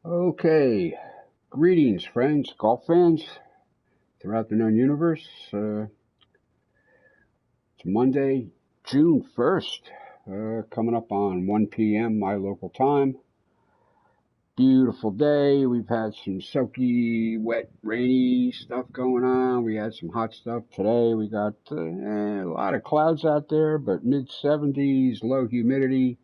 Okay, greetings, friends, golf fans throughout the known universe. It's Monday, June 1st, coming up on 1 p.m. my local time. Beautiful day. We've had some soaky, wet, rainy stuff going on. We had some hot stuff today. We got a lot of clouds out there, but mid 70s, low humidity.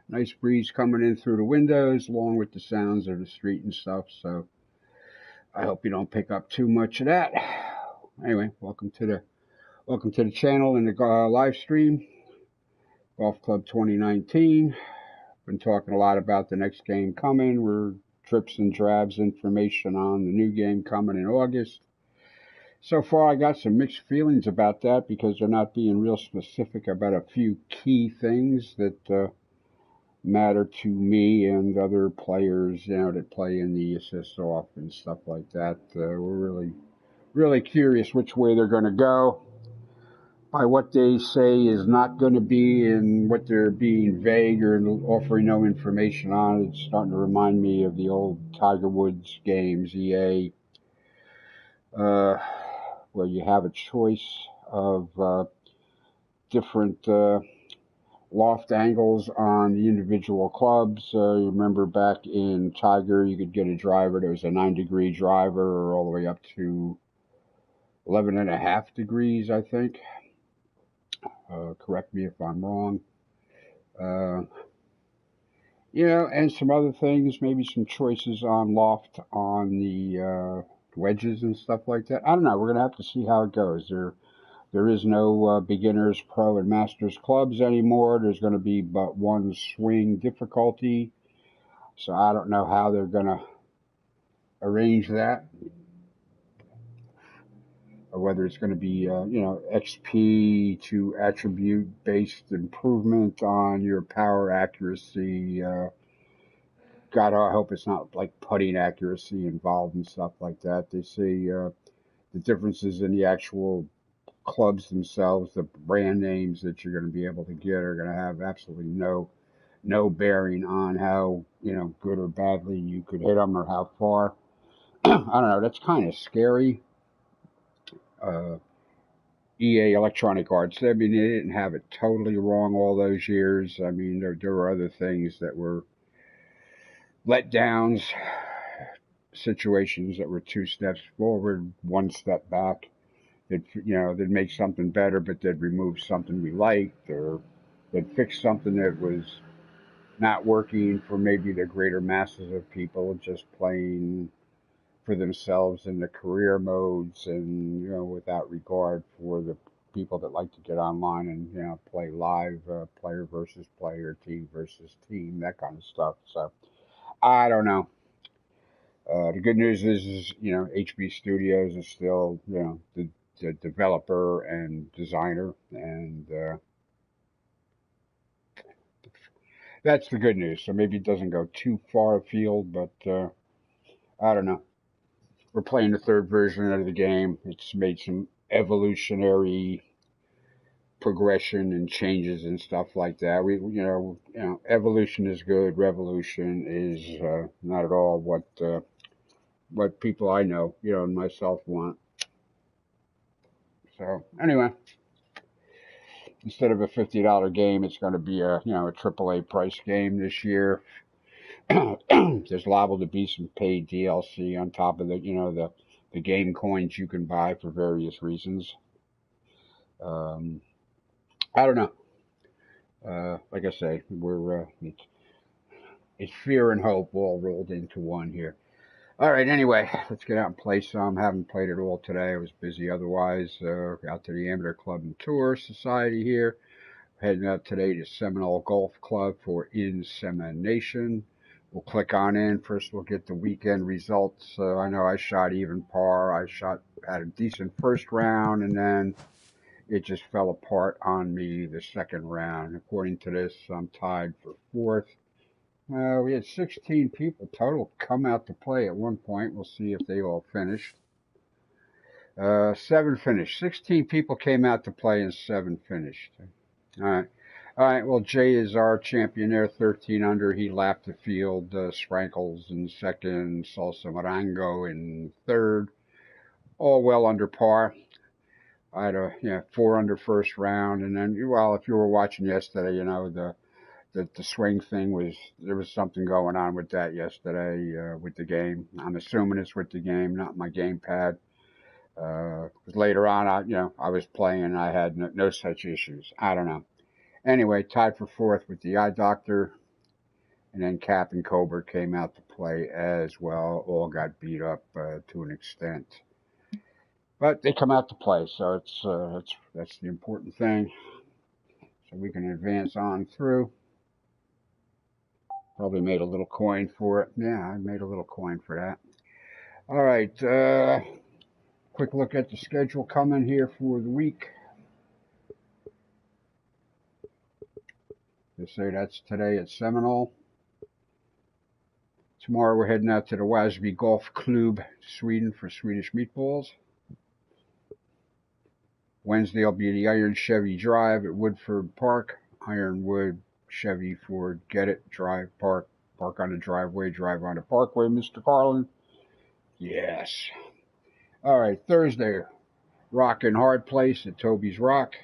Nice breeze coming in through the windows, along with the sounds of the street and stuff. So I hope you don't pick up too much of that. Anyway, welcome to the channel and the live stream, Golf Club 2019. Been talking a lot about the next game coming. We're trips and drabs information on the new game coming in August. So far, I got some mixed feelings about that because they're not being real specific about a few key things that matter to me and other players, that play in the assist off and stuff like that. We're really curious which way they're going to go. By what they say is not going to be and what they're being vague or offering no information on. It's starting to remind me of the old Tiger Woods games, EA, where you have a choice of different loft angles on the individual clubs. You remember back in Tiger, you could get a driver that was a 9-degree driver or all the way up to 11.5 degrees, I think. Correct me if I'm wrong. And some other things, maybe some choices on loft on the wedges and stuff like that. I don't know. We're going to have to see how it goes. There is no beginners, pro, and masters clubs anymore. There's going to be but one swing difficulty. So I don't know how they're going to arrange that, or whether it's going to be, XP to attribute based improvement on your power accuracy. God, I hope it's not like putting accuracy involved and stuff like that. They say the differences in the actual clubs themselves, the brand names that you're going to be able to get are going to have absolutely no bearing on how good or badly you could hit them or how far. I don't know. That's kind of scary. EA Electronic Arts. I mean, they didn't have it totally wrong all those years. I mean, there were other things that were letdowns, situations that were 2 steps forward, 1 step back. They'd make something better, but they'd remove something we liked, or they'd fix something that was not working for maybe the greater masses of people just playing for themselves in the career modes and, without regard for the people that like to get online and, play live, player versus player, team versus team, that kind of stuff. So I don't know. The good news is, HB Studios is still, the developer and designer, and that's the good news. So maybe it doesn't go too far afield, but I don't know. We're playing the 3rd version of the game. It's made some evolutionary progression and changes and stuff like that. Evolution is good. Revolution is not at all what people I know, and myself want. So anyway, instead of a $50 game, it's going to be a AAA price game this year. There's liable to be some paid DLC on top of the game coins you can buy for various reasons. I don't know. Like I say, it's fear and hope all rolled into one here. All right, anyway, let's get out and play some. Haven't played at all today. I was busy otherwise. Out to the Amateur Club and Tour Society here. Heading out today to Seminole Golf Club for insemination. We'll click on in. First, we'll get the weekend results. I know I shot even par. Had a decent first round, and then it just fell apart on me the second round. According to this, I'm tied for 4th. We had 16 people total come out to play at one point. We'll see if they all finished. 7 finished. 16 people came out to play and 7 finished. All right. All right, well, Jay is our champion there, 13 under. He lapped the field. Sprankles in second, Salsa Marango in third. All well under par. I had a 4 under first round, and then, well, if you were watching yesterday, the swing thing there was something going on with that yesterday with the game. I'm assuming it's with the game, not my gamepad. 'Cause later on, I was playing and I had no such issues. I don't know. Anyway, tied for fourth with the eye doctor, and then Cap and Cobra came out to play as well. All got beat up to an extent, but they come out to play, so that's the important thing. So we can advance on through. Probably made a little coin for it. Yeah, I made a little coin for that. All right, quick look at the schedule coming here for the week. They say that's today at Seminole. Tomorrow we're heading out to the Wasby Golf Club, Sweden, for Swedish meatballs. Wednesday will be the Iron Chevy Drive at Woodford Park. Ironwood Chevy Ford Get It Drive Park. Park on the driveway, drive on the parkway, Mr. Carlin. Yes. All right, Thursday, Rockin' Hard Place at Toby's Rock.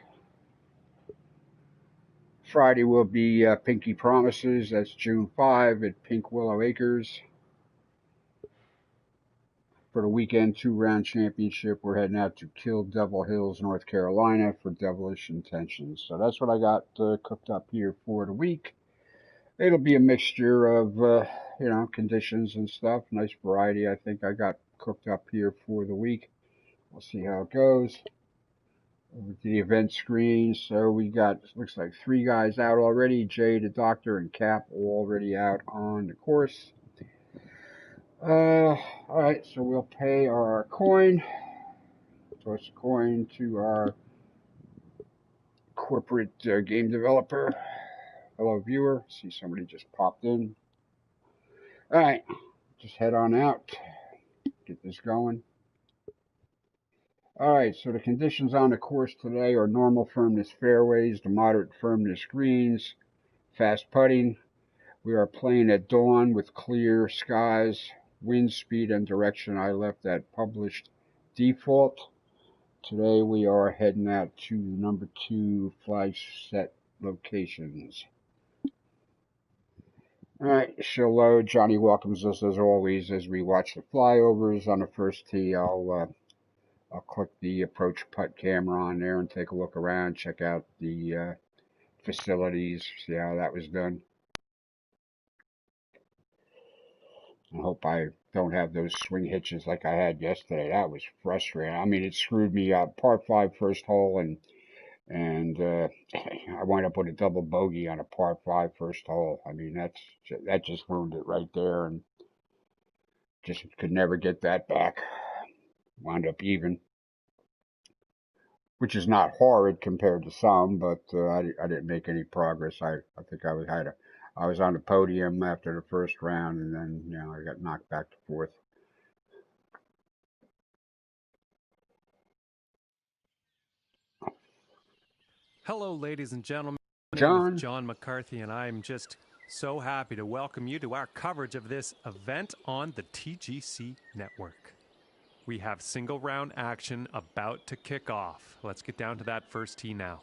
Friday will be Pinky Promises. That's June 5 at Pink Willow Acres. For the weekend 2-round championship, we're heading out to Kill Devil Hills, North Carolina for Devilish Intentions. So that's what I got cooked up here for the week. It'll be a mixture of, conditions and stuff. Nice variety, I think I got cooked up here for the week. We'll see how it goes. Over to the event screen. So we got, looks like 3 guys out already. Jay, the doctor, and Cap already out on the course. All right, so we'll pay our coin. Toss a coin to our corporate game developer. Hello, viewer. See somebody just popped in. All right, just head on out. Get this going. All right, so the conditions on the course today are normal firmness fairways, to moderate firmness greens, fast putting. We are playing at dawn with clear skies. Wind speed and direction I left at published default. Today we are heading out to number 2 flag set locations. All right, show load. Johnny welcomes us as always as we watch the flyovers on the first tee. I'll click the approach putt camera on there and take a look around, check out the facilities, see how that was done. I hope I don't have those swing hitches like I had yesterday. That was frustrating. I mean, it screwed me up. Par 5 first hole, and I wound up with a double bogey on a par 5 first hole. I mean, that just ruined it right there, and just could never get that back. Wound up even, which is not horrid compared to some, but I didn't make any progress. I think I was on the podium after the first round, and then I got knocked back to fourth. Hello, ladies and gentlemen. John. My name is John McCarthy, and I'm just so happy to welcome you to our coverage of this event on the TGC network. We have single round action about to kick off. Let's get down to that first tee now.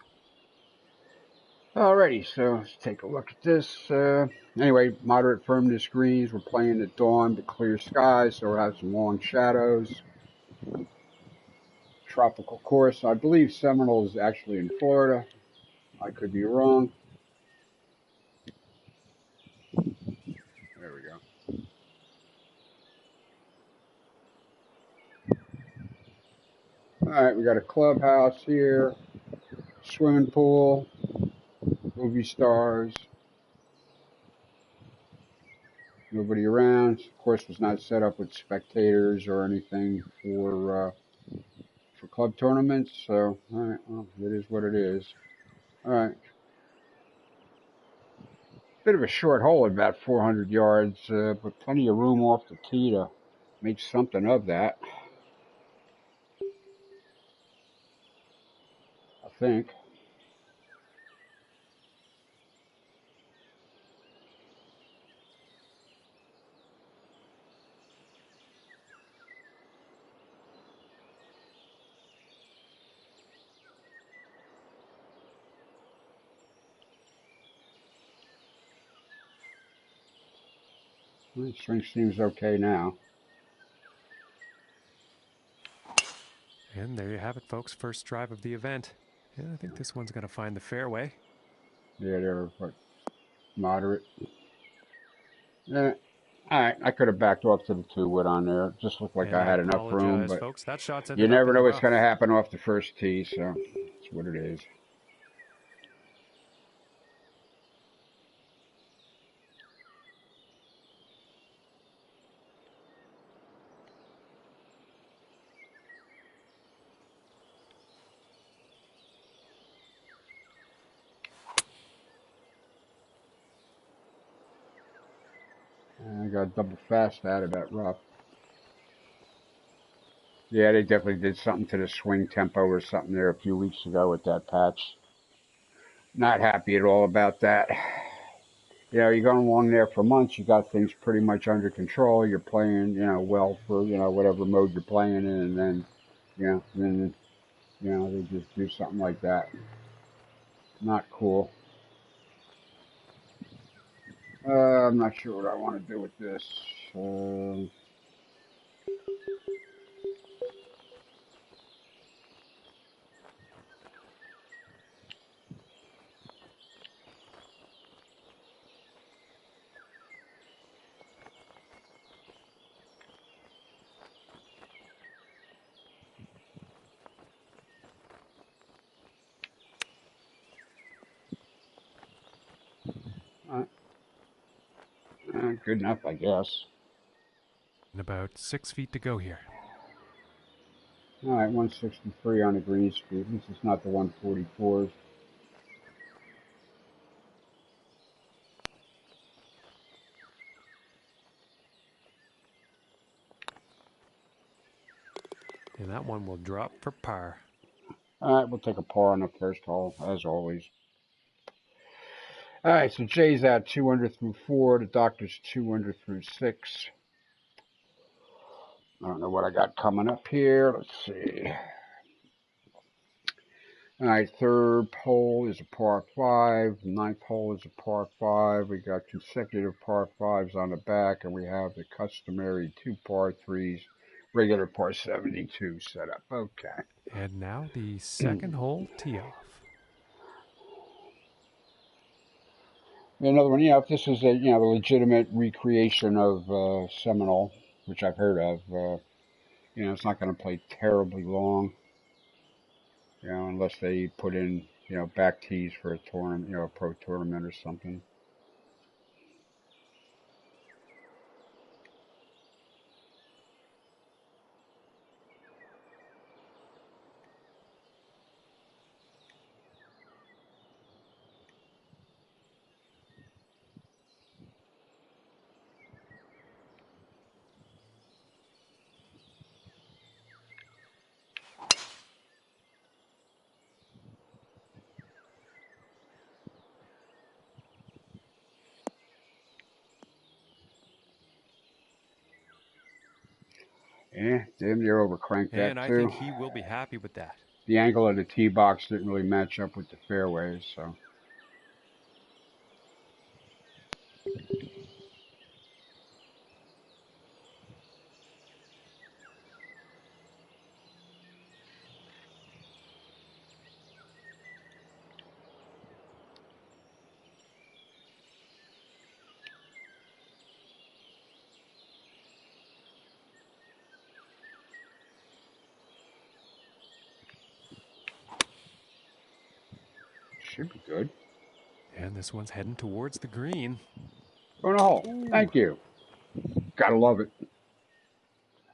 Alrighty, so let's take a look at this. Anyway, moderate firmness greens. We're playing at dawn, but clear skies, so we'll have some long shadows. Tropical course. I believe Seminole is actually in Florida. I could be wrong. There we go. Alright, we got a clubhouse here, swimming pool, movie stars. Nobody around. Of course, was not set up with spectators or anything for club tournaments. So, all right, well, it is what it is. All right. Bit of a short hole at about 400 yards, but plenty of room off the tee to make something of that. I think. The swing seems okay now. And there you have it, folks. First drive of the event. And I think this one's going to find the fairway. Yeah, they're what, moderate. Yeah. All right, I could have backed off to the 2-wood on there. It just looked like And I I had enough room, apologize, but folks. That shot's you ended up never in the know what's rough. going to happen off the first tee, so that's what it is. I got double fast out of that rough. Yeah, they definitely did something to the swing tempo or something there a few weeks ago with that patch. Not happy at all about that. You know, you're going along there for months, you got things pretty much under control, you're playing, you know, well for, you know, whatever mode you're playing in, and then, they just do something like that. Not cool. I'm not sure what I want to do with this. Good enough, I guess. And about 6 feet to go here. All right, 163 on the green speed. This is not the 144s. And that one will drop for par. All right, we'll take a par on the first hole, as always. All right, so Jay's at 2 under through 4. The doctor's 2 under through 6. I don't know what I got coming up here. Let's see. All right, third hole is a par 5. Ninth hole is a par 5. We got consecutive par 5s on the back, and we have the customary 2 par 3s, regular par 72 set up. Okay. And now the second hole tee off. Another one, you know, if this is a, you know, the legitimate recreation of Seminole, which I've heard of, you know, it's not going to play terribly long, you know, unless they put in, you know, back tees for a tournament, you know, a pro tournament or something. Yeah, damn near overcranked And that I too. think he will be happy with that. The angle of the tee box didn't really match up with the fairways, so. Should be good. And this one's heading towards the green. Going to hole. Ooh. Thank you. Gotta love it.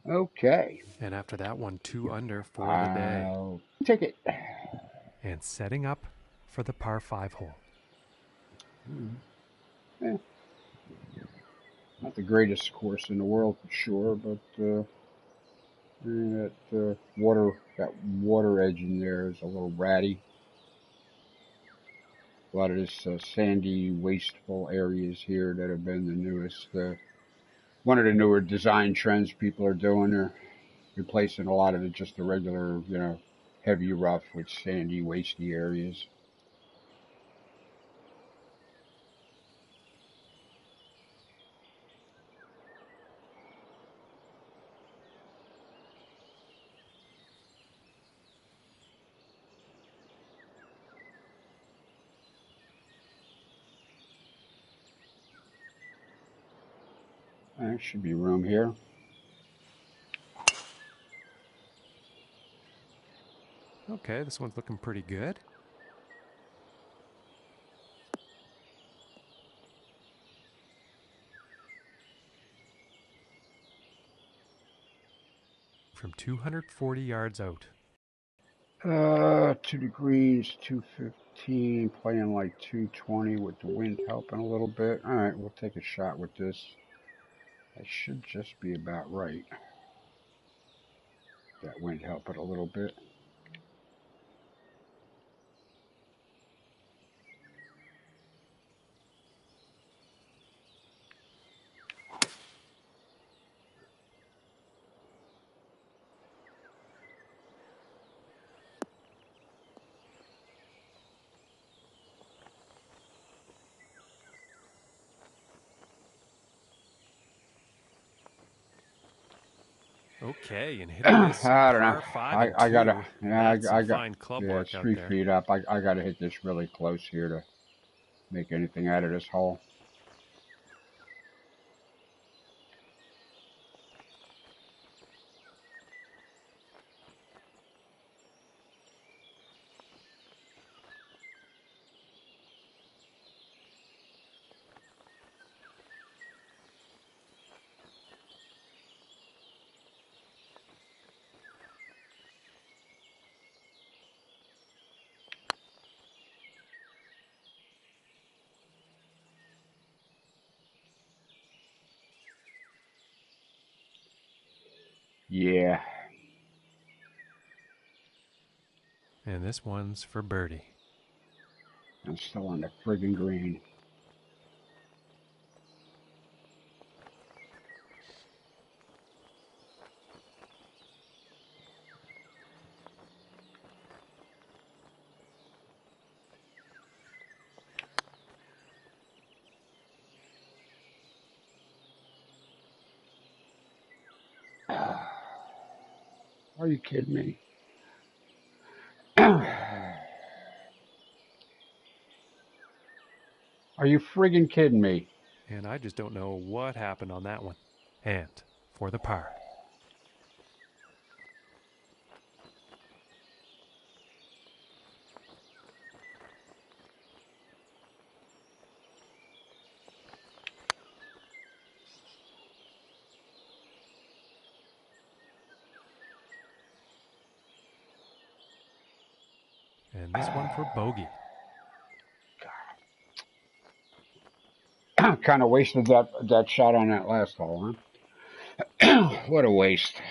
Okay. And after that one, 2 under for the day. I'll take it. And setting up for the par 5 hole. Yeah. Not the greatest course in the world for sure, but that water edge in there is a little ratty. A lot of this sandy, wasteful areas here that have been the newest, one of the newer design trends people are doing. Are replacing a lot of it, just the regular, you know, heavy rough with sandy, wasty areas. There should be room here. Okay, this one's looking pretty good. From 240 yards out. 2 degrees, 215, playing like 220 with the wind helping a little bit. All right, we'll take a shot with this. That should just be about right. That wind helping a little bit. Okay, and hitting this I don't know. par 5 and 2. I gotta, yeah, That's some I got, fine club yeah, work it's out 3 there. feet up. I gotta hit this really close here to make anything out of this hole. Yeah. And this one's for birdie. I'm still on the friggin' green. Are you kidding me? Are you friggin' kidding me? And I just don't know what happened on that one. And for the par. And this one for bogey. Kind of wasted that shot on that last hole, huh? What a waste.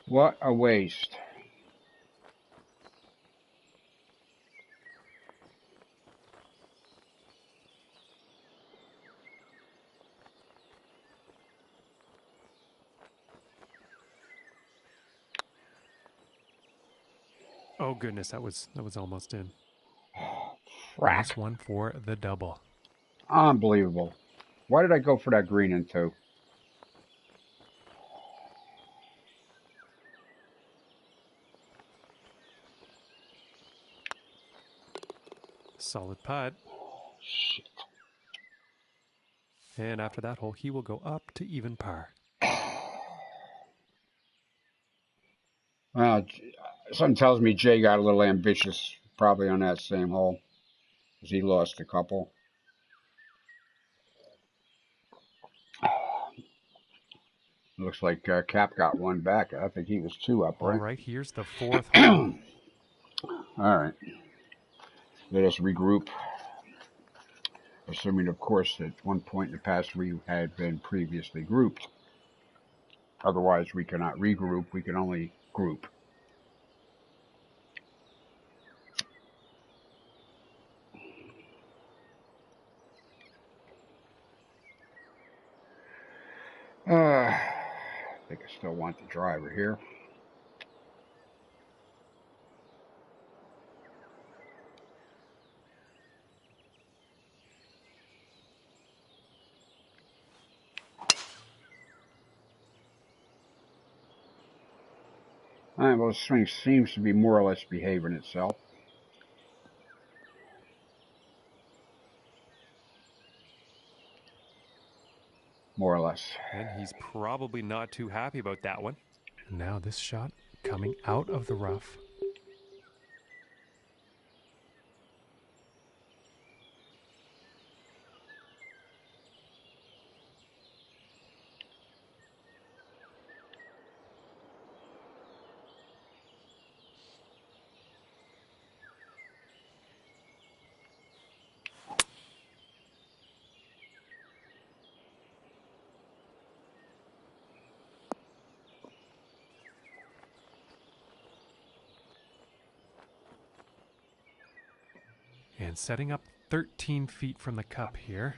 What a waste. Oh goodness, that was almost in. Frack. This one for the double. Unbelievable. Why did I go for that green in 2? Solid putt. Shit. And after that hole, he will go up to even par. Well, something tells me Jay got a little ambitious probably on that same hole, because he lost a couple. Looks like Cap got one back. I think he was 2 up, right? All right, here's the 4th hole. All right. Let us regroup. Assuming, of course, at one point in the past we had been previously grouped. Otherwise, we cannot regroup. We can only group. I think I still want the driver here. All right, well, the swing seems to be more or less behaving itself. More or less. And he's probably not too happy about that one. Now this shot coming out of the rough. And setting up 13 feet from the cup here.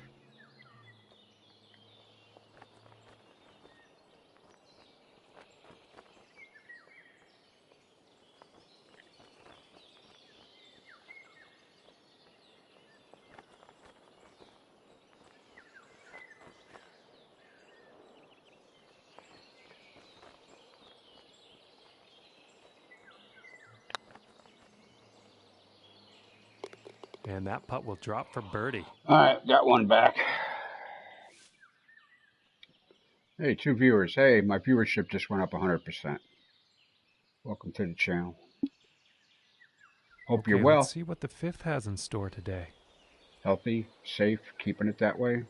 And that putt will drop for birdie. All right, got one back. Hey, 2 viewers. Hey, my viewership just went up 100%. Welcome to the channel. Hope you're well. Let's see what the fifth has in store today. Healthy, safe, keeping it that way.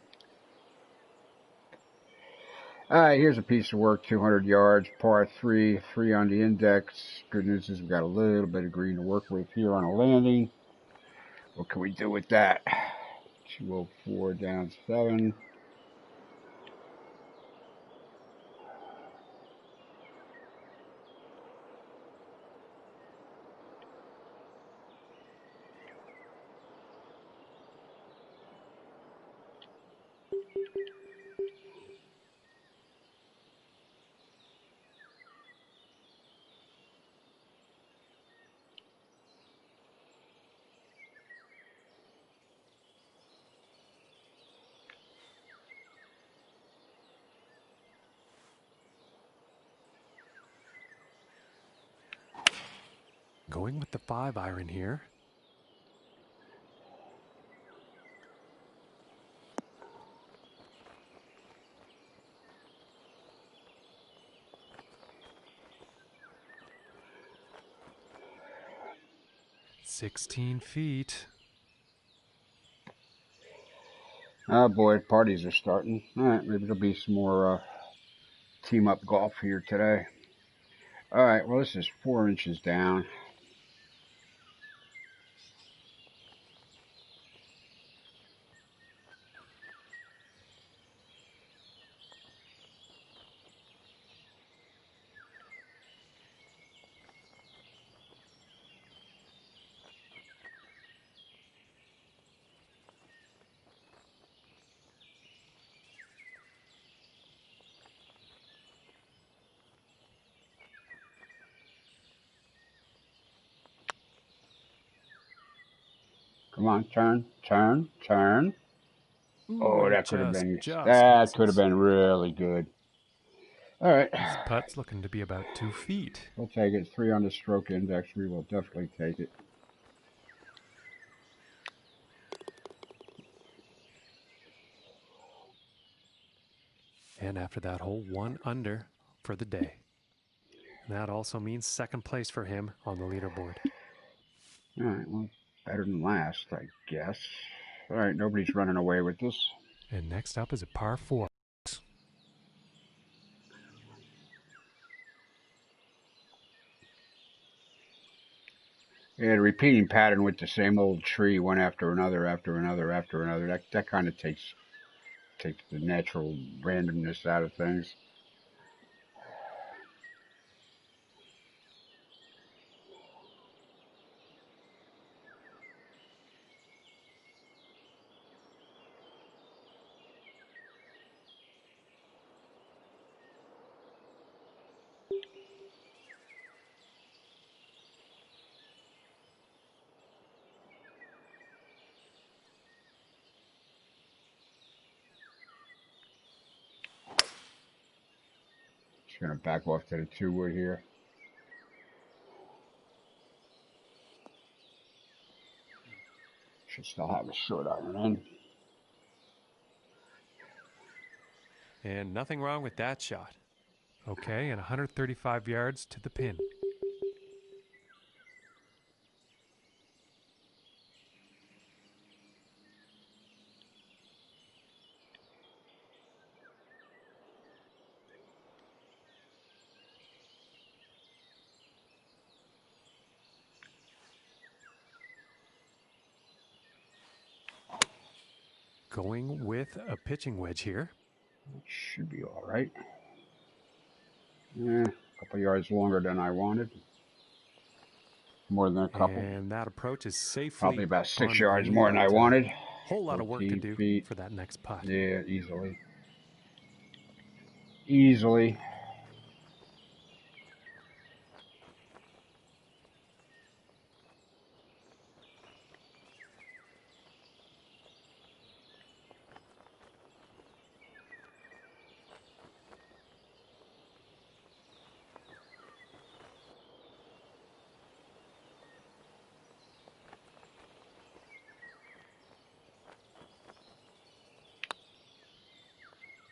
All right, here's a piece of work, 200 yards, par 3, 3 on the index. Good news is we've got a little bit of green to work with here on a landing. What can we do with that? 204 down 7. Going with the 5-iron here. "16 feet. Oh boy, parties are starting. All right, maybe there'll be some more team up golf here today. All right, well, this is 4 inches down. Come on, turn, turn, turn. Ooh, Oh, that could have been misses. really good. All right. This putt's looking to be about 2 feet. We'll take it. 3 on the stroke index. We will definitely take it. And after that hole, 1 under for the day. And that also means second place for him on the leaderboard. All right, well, better than last, I guess. All right, nobody's running away with this. And next up is a par 4. Yeah, the repeating pattern with the same old tree, one after another, after another, after another. That kind of takes the natural randomness out of things. Just gonna back off to the 2-wood here. Should still have a short iron in. And nothing wrong with that shot. Okay, and 135 yards to the pin. Going with a pitching wedge here. Should be all right. A couple yards longer than I wanted. More than a couple. And that approach is safely probably about 6 on the yards green, more than I wanted. Whole lot of work to do feet. for that next putt. Yeah, easily. Easily.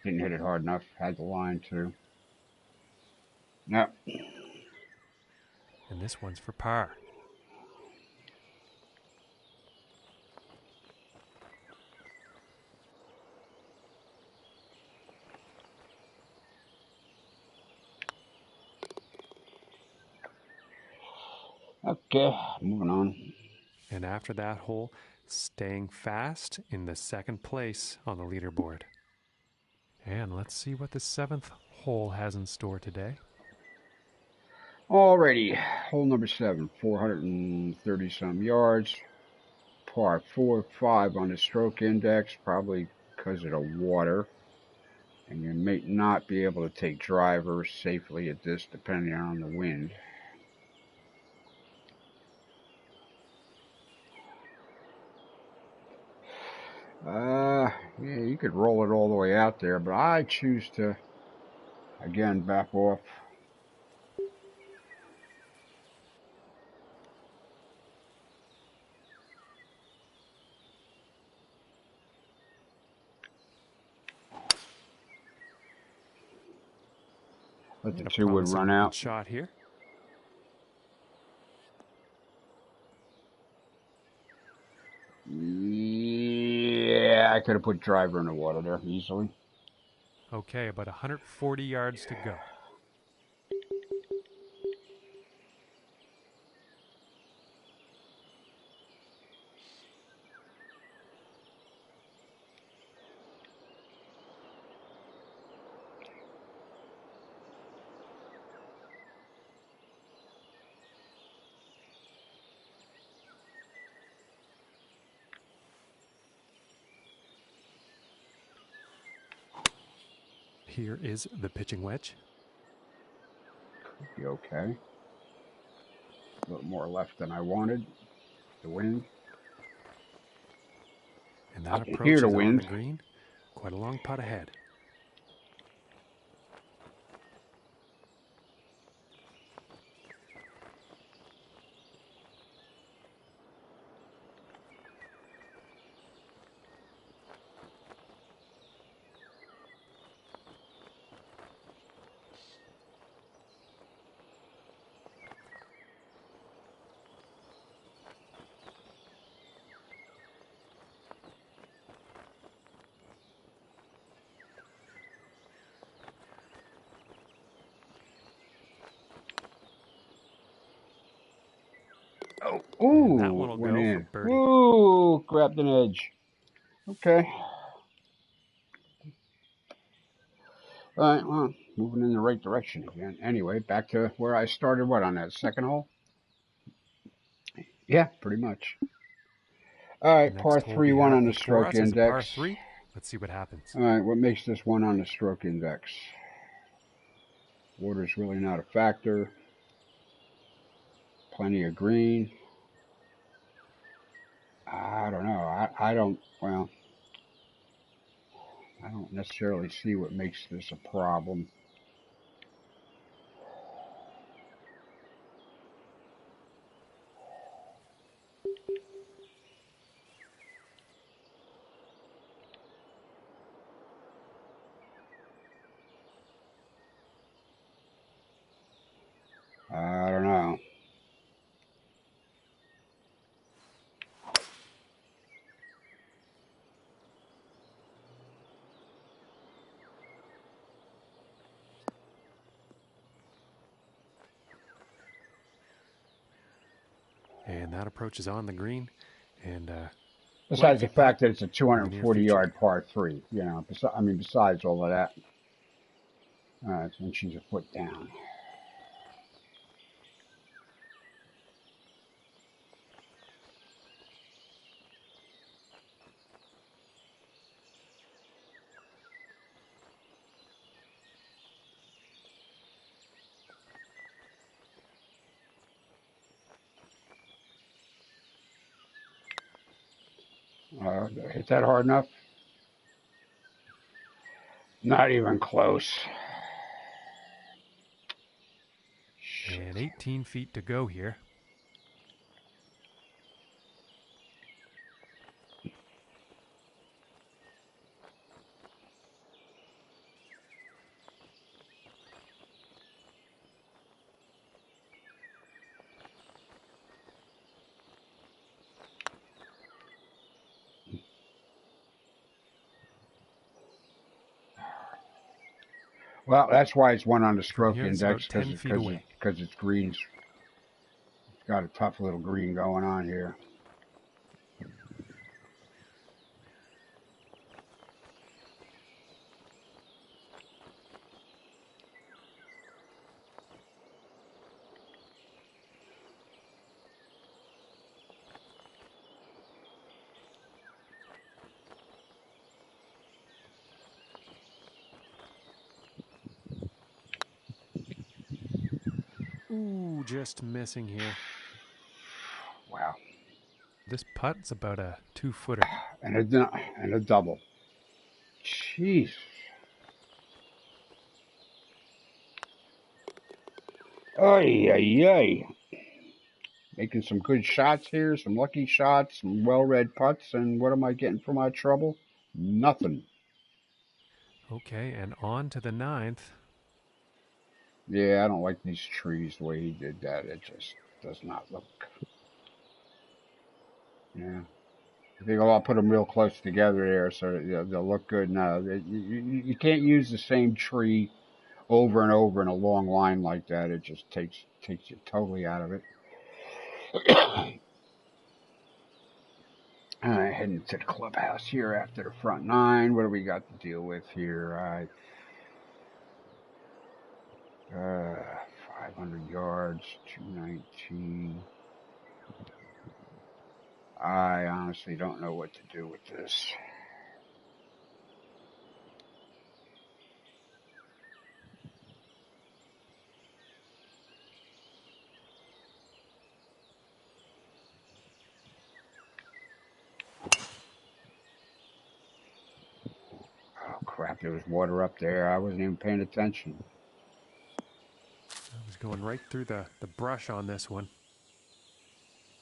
Didn't hit it hard enough. Had the line too. Yep. And this one's for par. Okay, moving on. And after that hole, staying fast in the second place on the leaderboard. And let's see what the 7th hole has in store today. Alrighty, hole number 7, 430 some yards, par 4-5 on the stroke index, probably because of the water. And you may not be able to take drivers safely at this, depending on the wind. Yeah, you could roll it all the way out there, but I choose to, again, back off. Let the 2 would run out. Shot here. Yeah, I could have put driver in the water there easily. Okay, about 140 yards to go. Here is the pitching wedge. Could be okay. A little more left than I wanted. The wind. And that I can approach hear is the on wind. the green. Quite a long putt ahead. Oh, ooh, and that one will went go in. for birdie. Ooh, grabbed an edge. Okay. All right, well, moving in the right direction again. Anyway, back to where I started, what, on that second hole? Yeah, pretty much. All right, par 3-1 on the stroke index. Par 3. Let's see what happens. All right, what makes this one on the stroke index? Water's really not a factor. Plenty of green. I don't know. I don't necessarily see what makes this a problem. And that approach is on the green. And besides the fact that it's a in the near 240-yard par 3, you know, besides all of that. All right, and she's a foot down. Hit that hard enough? Not even close. And 18 feet to go here. Well, that's why it's one on the stroke Here it's index, about 10 feet away. because it's greens. It's got a tough little green going on here. Ooh, just missing here. Wow. This putt's about a 2-footer. And a double. Jeez. Ay, ay, ay. Making some good shots here, some lucky shots, some well-read putts, and what am I getting for my trouble? Nothing. Okay, and on to the 9th. Yeah, I don't like these trees the way he did that. It just does not look. Yeah. I think I'll put them real close together there so they'll look good. No, you can't use the same tree over and over in a long line like that. It just takes you totally out of it. All right, heading to the clubhouse here after the front 9. What do we got to deal with here? 500 yards, 219. I honestly don't know what to do with this. Oh crap, there was water up there. I wasn't even paying attention. I was going right through the brush on this one.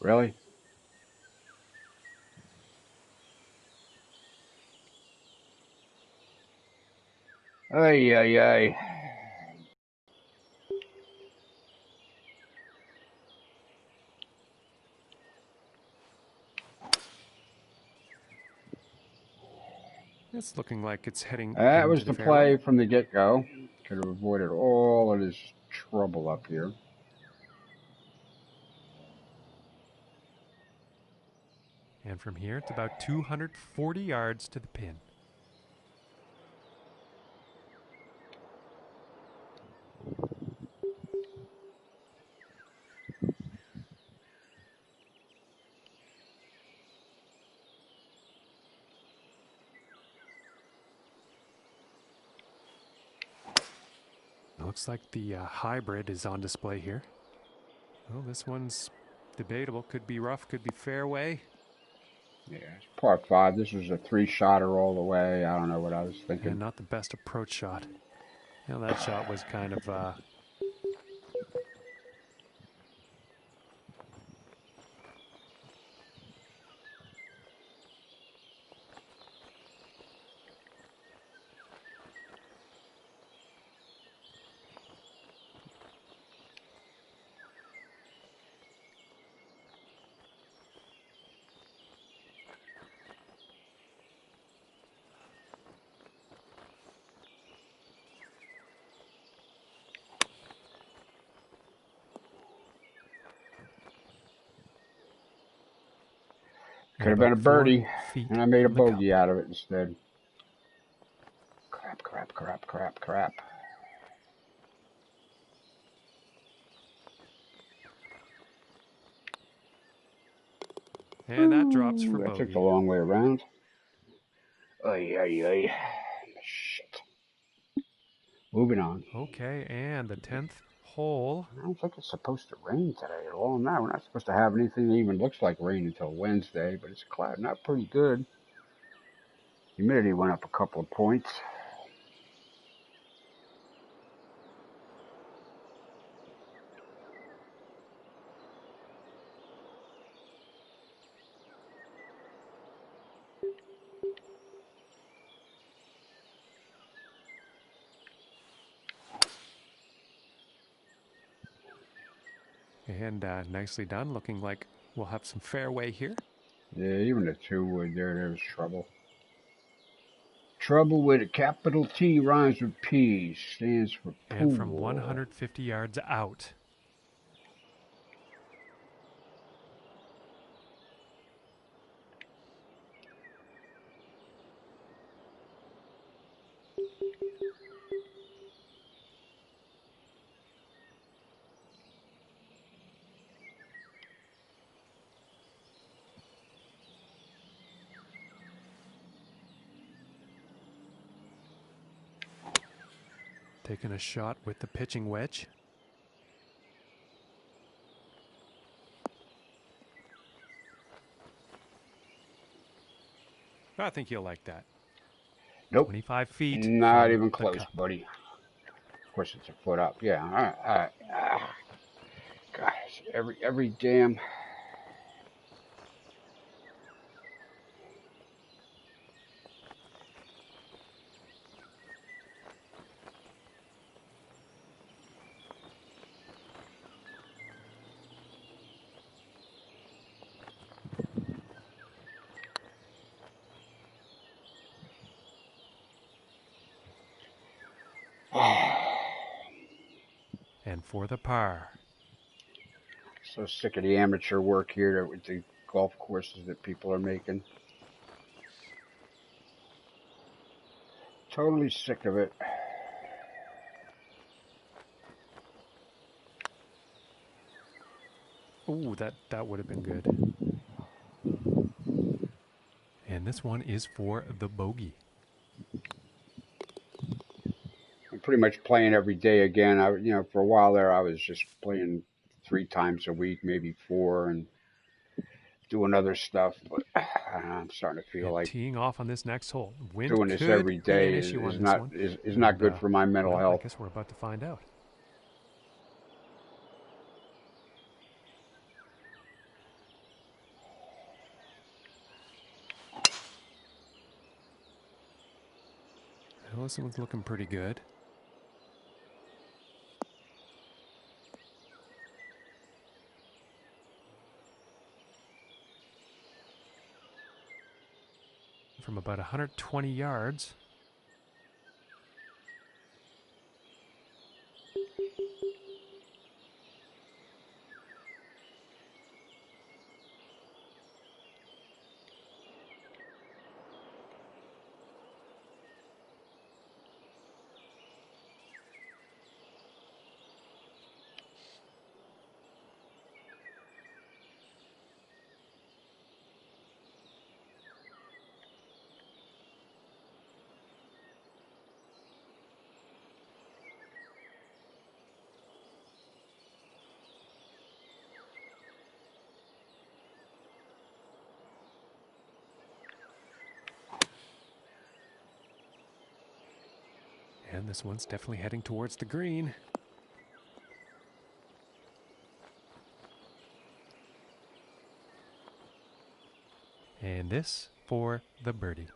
Really? Ay, ay, ay. It's looking like it's heading That into was the the fairway. play from the get-go. Could have avoided all of this trouble up here. And from here, it's about 240 yards to the pin. Looks like the hybrid is on display here. Well, this one's debatable. Could be rough, could be fairway. Yeah, it's par 5. This was a 3-shotter all the way. I don't know what I was thinking. And not the best approach shot. You know, that shot was kind of Could and have been about a 4 birdie, feet and I made a from the cup. bogey out of it instead. Crap. And that drops for That took the bogey. long way around. Ay. Shit. Moving on. Okay, and the 10th hole. I don't think it's supposed to rain today at all. Now we're not supposed to have anything that even looks like rain until Wednesday, but it's clouding up pretty good. Humidity went up a couple of points. And nicely done. Looking like we'll have some fairway here. Yeah, even the 2-wood there was trouble. Trouble with a capital T rhymes with P, stands for pool. And from 150 yards out. Taking a shot with the pitching wedge. I think you'll like that. Nope. 25 feet. Not even close, buddy. Of course, it's a foot up. Yeah, all right. Gosh, every damn... And for the par. So sick of the amateur work here with the golf courses that people are making. Totally sick of it. Ooh, that would have been good. And this one is for the bogey. I'm pretty much playing every day again. For a while there, I was just playing 3 times a week, maybe 4, and doing other stuff. But I'm starting to feel like teeing off on this next hole. Wind doing this could every be an day issue on is this one. not good for my mental health. I guess we're about to find out. Well, this one's looking pretty good. From about 120 yards. And this one's definitely heading towards the green. And this for the birdie.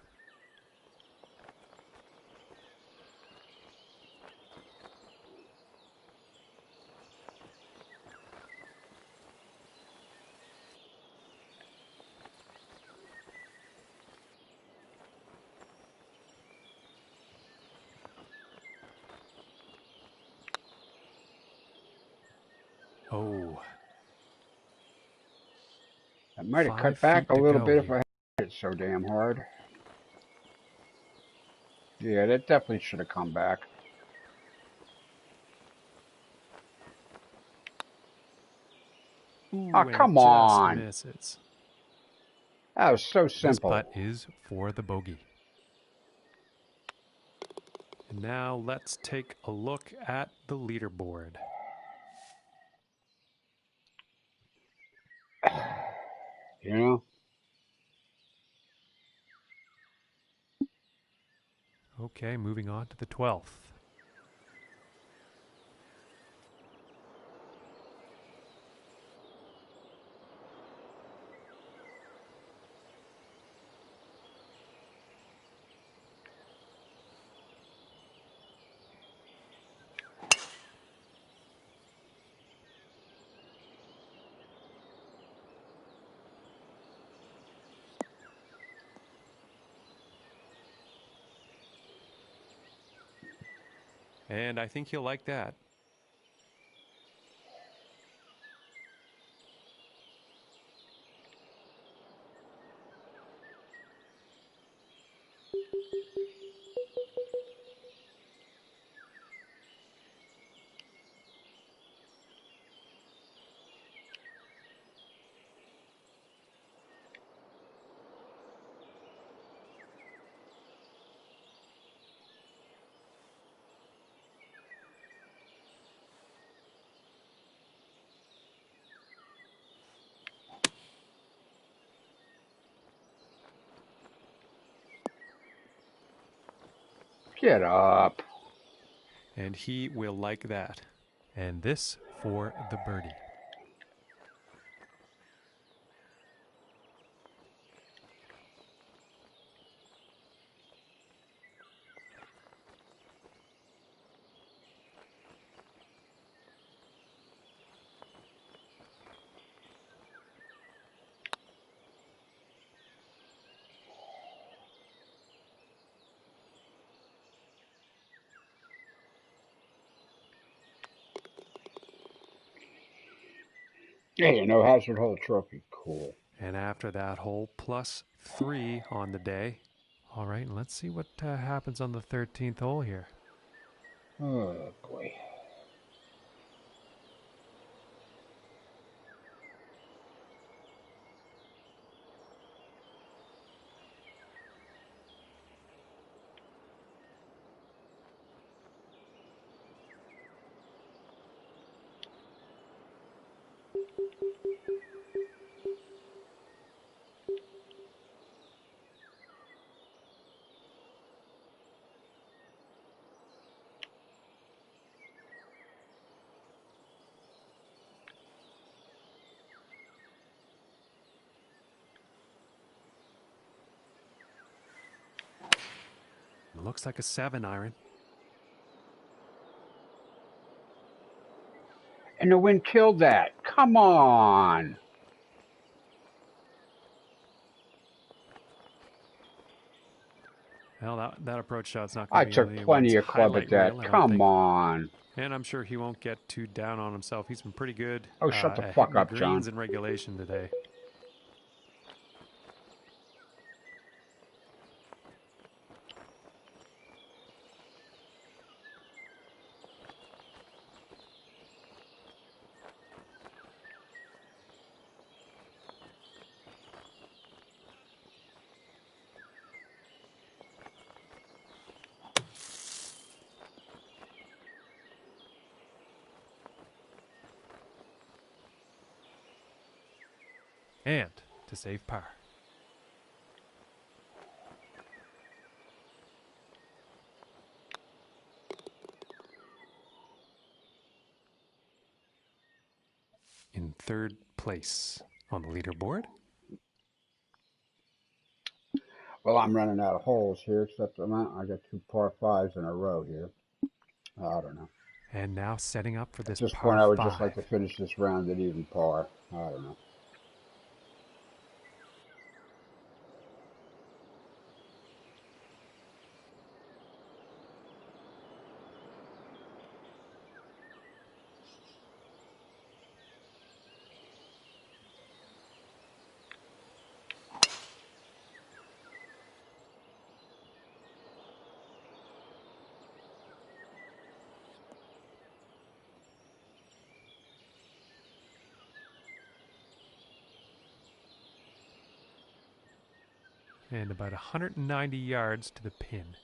Oh. I might have 5 cut back feet a to little go bit if I here. hit it so damn hard. Yeah, that definitely should have come back. Oh, Ooh, and it come just on. misses. That was so This simple. putt is for the bogey. And now let's take a look at the leaderboard. You know? Okay, moving on to the 12th. And I think you'll like that. Get up. And he will like that. And this for the birdie. Hey, no hazard hole trophy. Cool. And after that hole, +3 on the day. All right, and let's see what happens on the 13th hole here. Oh, boy. It looks like a 7-iron. And the wind killed that. Come on. Well, that approach shot's not I going to be took anyone's plenty of club at highlight that. reel, I don't Come think. on. And I'm sure he won't get too down on himself. He's been pretty good Oh, shut the at fuck hitting the up, John. greens in regulation today. And to save par. In third place on the leaderboard. Well, I'm running out of holes here, except I got 2 par 5s in a row here. I don't know. And now setting up for At this this par point, I would 5. just like to finish this round at even par. I don't know. and about 190 yards to the pin.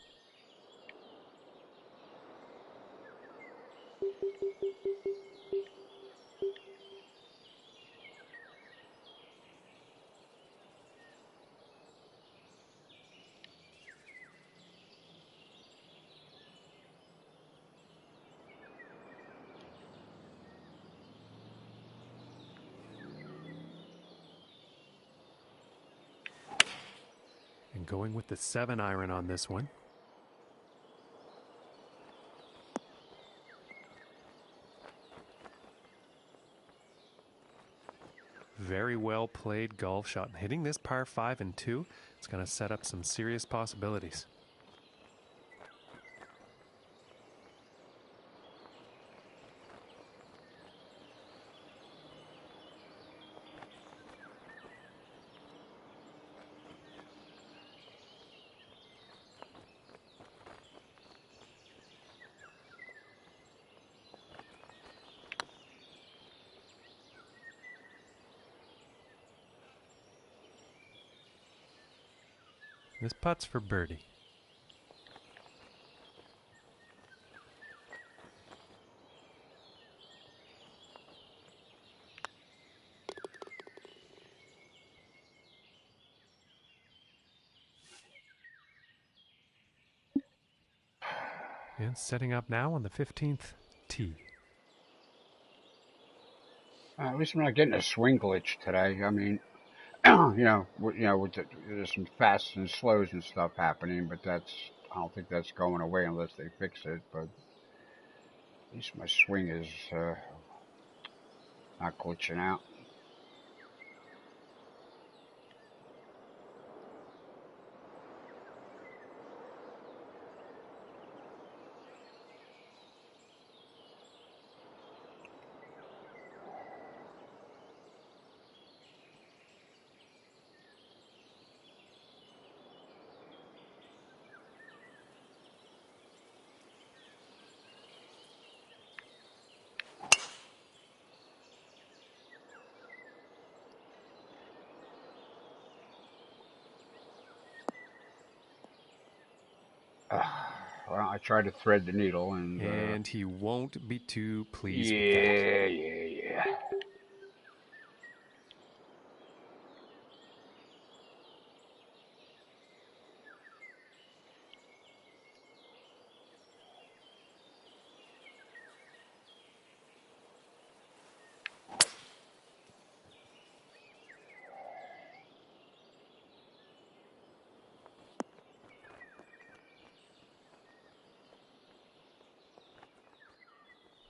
And going with the 7-iron on this one. Very well played golf shot. Hitting this par 5 and 2, it's going to set up some serious possibilities. This putt's for birdie. And setting up now on the 15th tee. At least I'm not getting a swing glitch today. I mean, there's some fasts and slows and stuff happening, but I don't think that's going away unless they fix it. But at least my swing is not glitching out. Well, I tried to thread the needle, and he won't be too pleased with that. Yeah.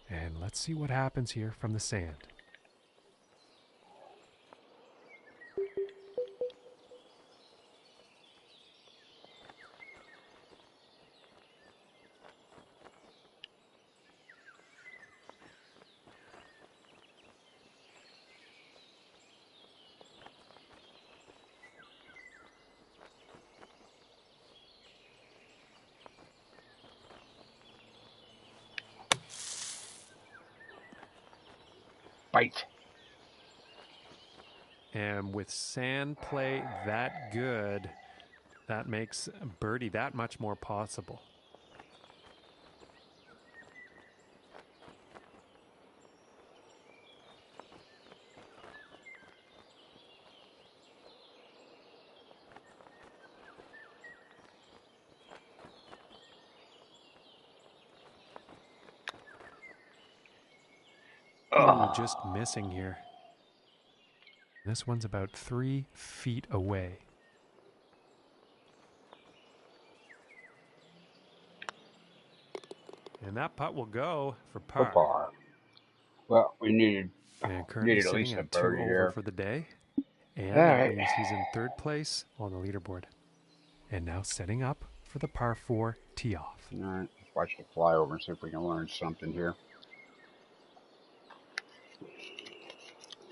And let's see what happens here from the sand. Bite. And with sand play that good, that makes birdie that much more possible. Ooh, just missing here. This one's about 3 feet away. And that putt will go for par. Well, we needed currently at least sitting a at 2 birdie over here for the day. And that means he's in 3rd place on the leaderboard. And now setting up for the par 4 tee off. All right, watch the flyover and see if we can learn something here.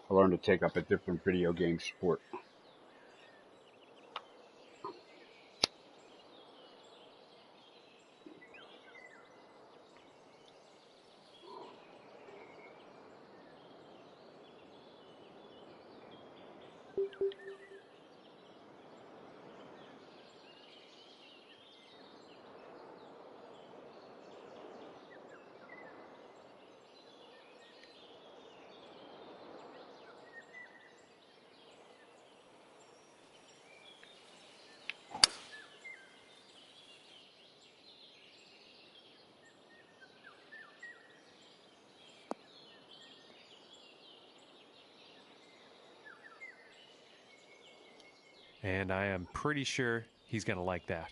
I learned to take up a different video game sport. And I am pretty sure he's going to like that.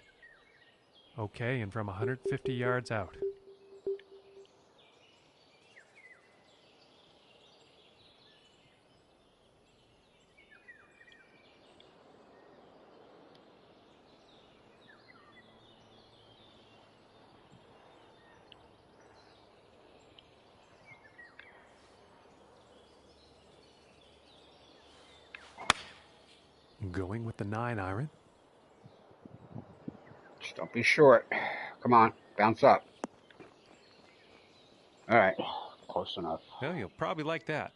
Okay, and from 150 yards out. Going with the 9-iron. Just don't be short. Come on, bounce up. All right, close enough. Well, you'll probably like that.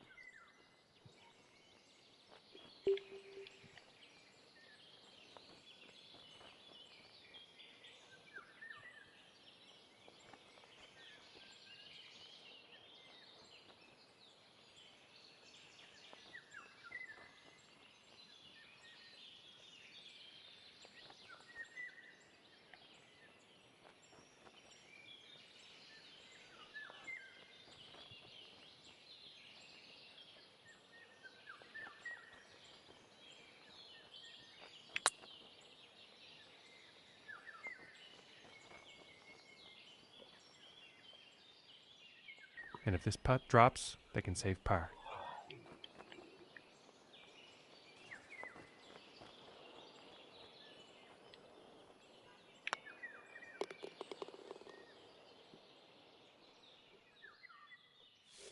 And if this putt drops, they can save par.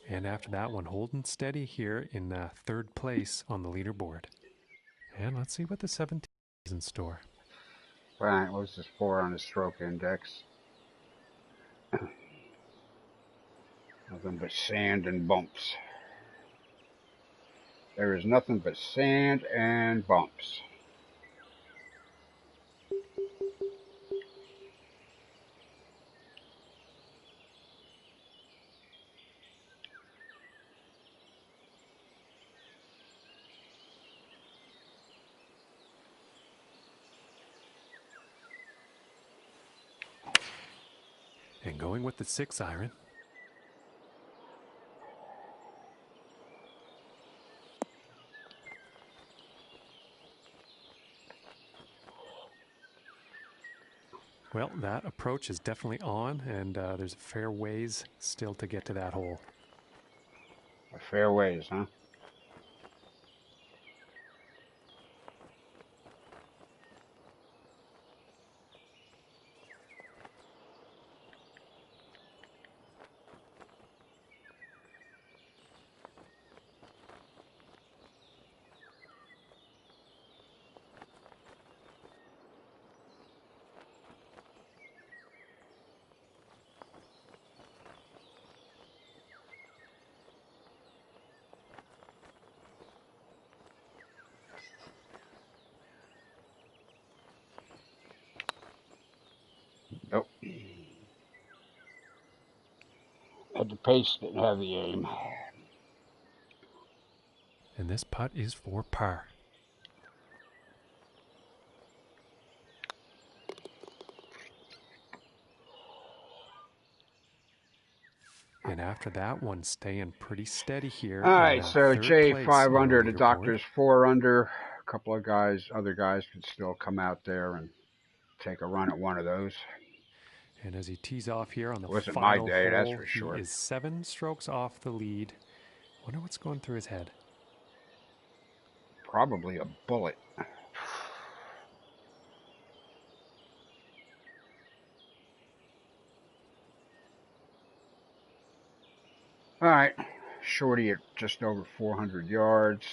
And after that one, holding steady here in third place on the leaderboard. And let's see what the 17 is in store. Right, what's this 4 on the stroke index? Nothing but sand and bumps. There is nothing but sand and bumps. And going with the 6-iron. Well, that approach is definitely on, and there's a fair ways still to get to that hole. A fair ways, huh? Nope. Had the pace, didn't have the aim. And this putt is for par. And after that one, staying pretty steady here. All right, so Jay 5 under, the doctor's 4 under. A couple of guys, other guys could still come out there and take a run at one of those. And as he tees off here on the Wasn't final my day, hole, that's for sure. he is 7 strokes off the lead. Wonder what's going through his head. Probably a bullet. All right, shorty at just over 400 yards.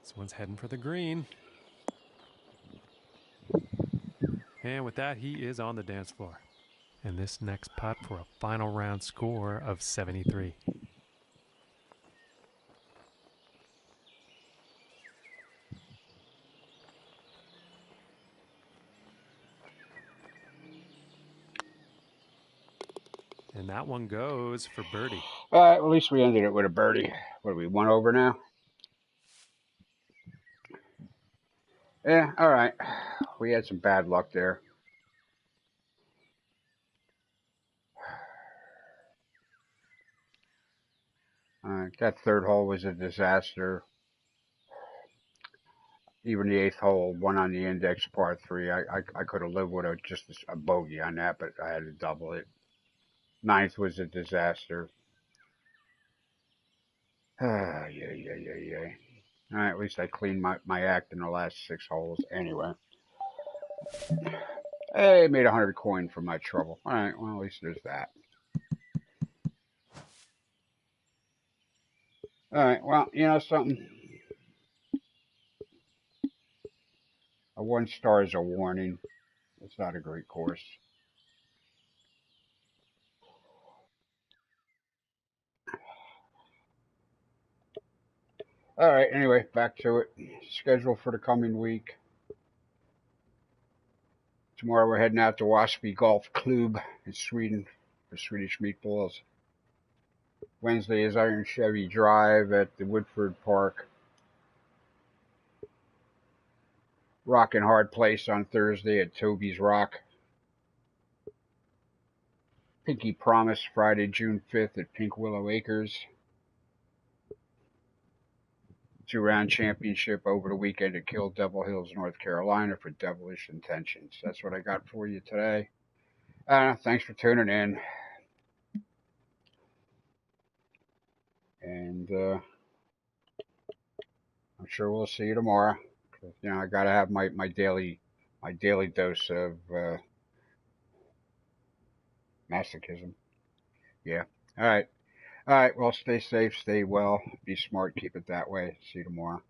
This one's heading for the green. And with that, he is on the dance floor. And this next putt for a final round score of 73. And that one goes for birdie. All right, well, at least we ended it with a birdie. What are we, 1 over now? Yeah, all right. We had some bad luck there. That third hole was a disaster. Even the 8th hole, one on the index par 3, I could have lived with just a bogey on that, but I had to double it. 9th was a disaster. Yeah. All right, at least I cleaned my act in the last 6 holes. Anyway, hey, made 100 coin for my trouble. All right, well, at least there's that. All right, well, you know something? A 1 star is a warning. It's not a great course. All right, anyway, back to it. Schedule for the coming week. Tomorrow we're heading out to Waspy Golf Club in Sweden for Swedish meatballs. Wednesday is Iron Chevy Drive at the Woodford Park. Rockin' Hard Place on Thursday at Toby's Rock. Pinky Promise Friday, June 5th at Pink Willow Acres. 2-round championship over the weekend at Kill Devil Hills, North Carolina for Devilish Intentions. That's what I got for you today. Thanks for tuning in. And I'm sure we'll see you tomorrow. You know, I gotta have my daily dose of masochism. Yeah. All right. Well, stay safe, stay well, be smart, keep it that way. See you tomorrow.